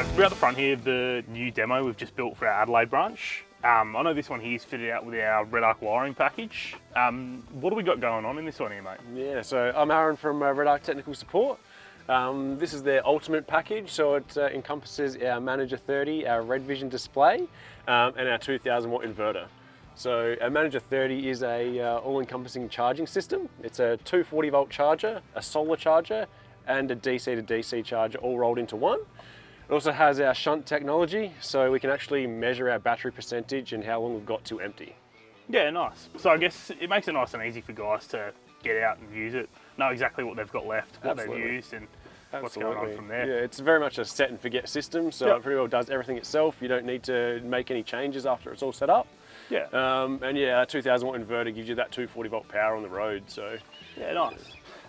So we're at the front here, the new demo we've just built for our Adelaide branch. I know this one here is fitted out with our Redarc wiring package. What do we got going on in this one here, mate? Yeah, so I'm Aaron from Redarc Technical Support. This is their ultimate package, so it encompasses our Manager 30, our Red Vision display, and our 2000 watt inverter. So our Manager 30 is a all-encompassing charging system. It's a 240 volt charger, a solar charger, and a DC to DC charger all rolled into one. It also has our shunt technology, so we can actually measure our battery percentage and how long we've got to empty. Yeah, nice. So I guess it makes it nice and easy for guys to get out and use it, know exactly what they've got left, what they've used, and what's going on from there. Yeah, it's very much a set and forget system, so it pretty well does everything itself. You don't need to make any changes after it's all set up. Yeah. And yeah, our 2000 watt inverter gives you that 240 volt power on the road, so. Yeah, nice.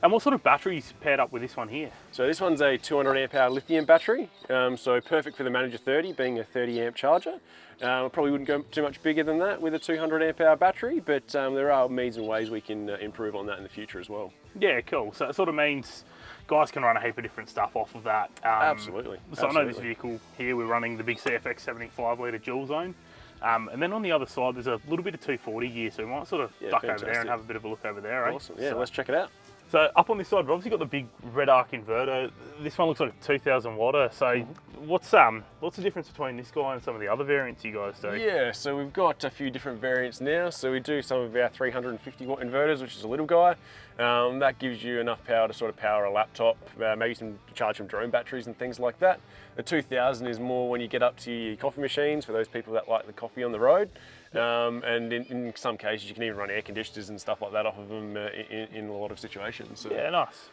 And what sort of batteries paired up with this one here? So this one's a 200 amp hour lithium battery, so perfect for the Manager 30, being a 30 amp charger. Probably wouldn't go too much bigger than that with a 200 amp hour battery, but there are means and ways we can improve on that in the future as well. Yeah, cool. So it sort of means guys can run a heap of different stuff off of that. Absolutely. So I know this vehicle here, we're running the big CFX 75 litre dual zone. And then on the other side, there's a little bit of 240 gear, so we might sort of duck over there and have a bit of a look over there. Awesome, yeah, so let's check it out. So up on this side, we've obviously got the big Redarc inverter. This one looks like a 2000 watter. So what's the difference between this guy and some of the other variants you guys do? Yeah, so we've got a few different variants now. So we do some of our 350 watt inverters, which is a little guy. That gives you enough power to sort of power a laptop, maybe charge some drone batteries and things like that. The 2000 is more when you get up to your coffee machines, for those people that like the coffee on the road. And in some cases you can even run air conditioners and stuff like that off of them in a lot of situations. So. Yeah, nice.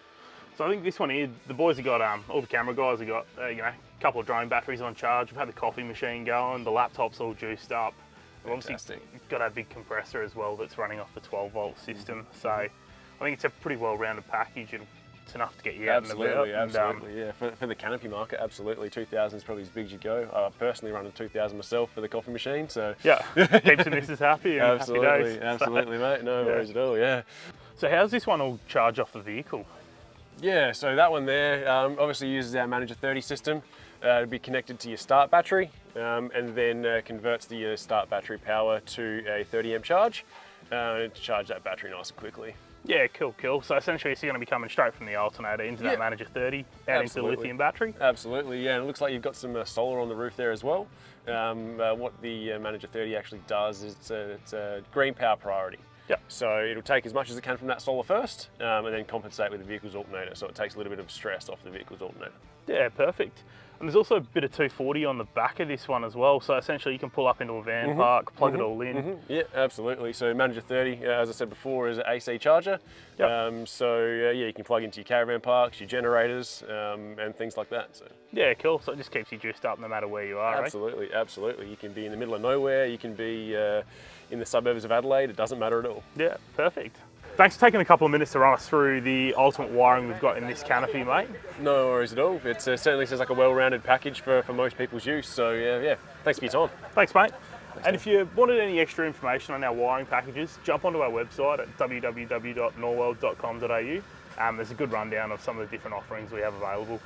So I think this one here, the boys have got, all the camera guys have got, a couple of drone batteries on charge. We've had the coffee machine going, the laptop's all juiced up. We've obviously got our big compressor as well that's running off the 12 volt system. So I think it's a pretty well-rounded package, and it's enough to get you out and about. Absolutely, yeah. For the Canopy market, absolutely. 2000 is probably as big as you go. I personally run a 2000 myself for the coffee machine, so. Yeah, keeps the missus happy and happy days. Absolutely, mate. No worries at all, yeah. So how's this one all charge off the vehicle? Yeah, so that one there obviously uses our Manager 30 system to be connected to your start battery, and then converts the start battery power to a 30 amp charge to charge that battery nice and quickly. Yeah, cool. So essentially it's going to be coming straight from the alternator into that Manager 30, out into the lithium battery? Absolutely, yeah. And it looks like you've got some solar on the roof there as well. What the Manager 30 actually does is it's a green power priority. Yep. So it'll take as much as it can from that solar first, and then compensate with the vehicle's alternator, so it takes a little bit of stress off the vehicle's alternator. Yeah, perfect. And there's also a bit of 240 on the back of this one as well, so essentially you can pull up into a van park, plug it all in. Yeah, absolutely. So Manager 30, as I said before, is an AC charger. So yeah, you can plug into your caravan parks, your generators, and things like that. So. Yeah, cool. So it just keeps you juiced up no matter where you are, Absolutely, absolutely. You can be in the middle of nowhere, you can be in the suburbs of Adelaide, it doesn't matter at all. Yeah, perfect. Thanks for taking a couple of minutes to run us through the ultimate wiring we've got in this Canopy, mate. No worries at all. It certainly sounds like a well-rounded package for most people's use. So yeah, thanks for your time. Thanks, mate. And if you wanted any extra information on our wiring packages, jump onto our website at www.norworld.com.au. There's a good rundown of some of the different offerings we have available.